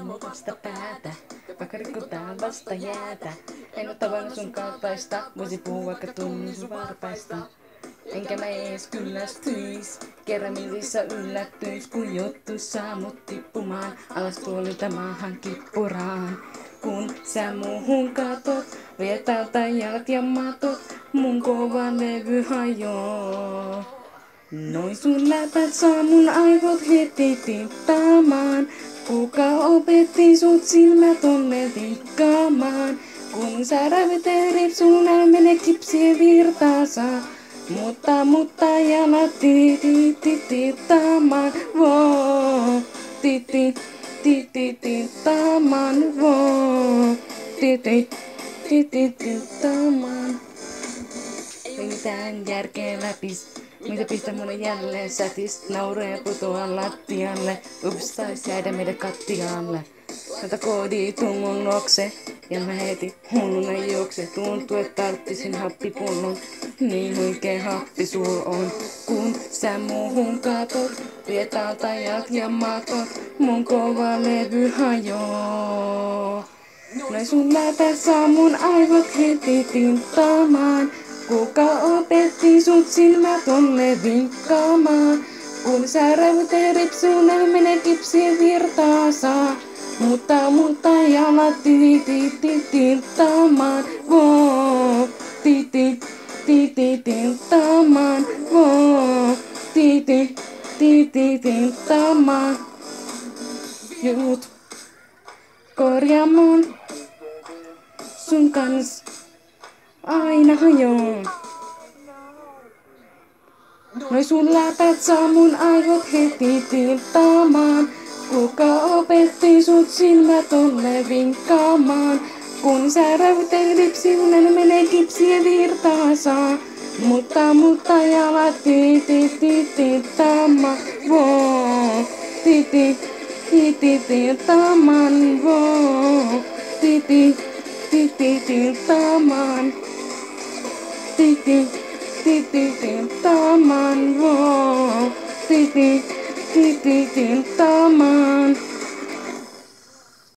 mukasta päätä, vaikka rikotaan vasta jäätä. En oo tavannut sun kaltaista, voisi puhua vaikka tunnin sun varpaista. Enkä mä ees kyllästyis, kerran millissä yllättyis, kun juttu saa mut tippumaan alas tuolilta maahan kippuraan. Kun sä muuhun katot, vie täältä jalat ja matot, mun kova levy hajoo. Noin sun läpät saa mun aivot heti tippaamaan. Kuka opetti sut silmät tonne tikkaamaan? Kun sä rävytät ripsuun, menee kipsien virtaansa. Mutta jalat tittaamaan, voo. Tittaamaan, voo. Tittaamaan. Ei mitään järkeä läpis. Mitä pistä mun jälleen sätis, nauree putoa lattialle. Ups, sais jäädä meidän kattialle. Tätä koodi tuu mun luokse, ja mä heti hulluna juokse. Tuntuu, et tarttisin happipullon, niin huikee happi sul on. Kun sä muuhun katot, vie täältä jalat ja matot, mun kova levy hajoo. Noin sun läpät saa mun aivot heti tinttaamaan. Kuka opetti sut silmät tonne vinkkaamaan? Kun sä rävytät ripsuun, menee kipsien virtaansa. Mutta jalat tittaamaan, voo. Tittaamaan, voo. Tittaamaan. Jut korjaamaan sun kans. Aina hajoon. Noi sun läpät saa mun aivot heti tilttaamaan. Kuka opetti sut silmät tonne vinkkaamaan? Kun sä rävytät ripsiunen, menee kipsien virtaansa. Mutta jalat tittaamaan, voo. Tittaamaan, voo. Tittaamaan. Tittaamaan, voo. Tittaamaan.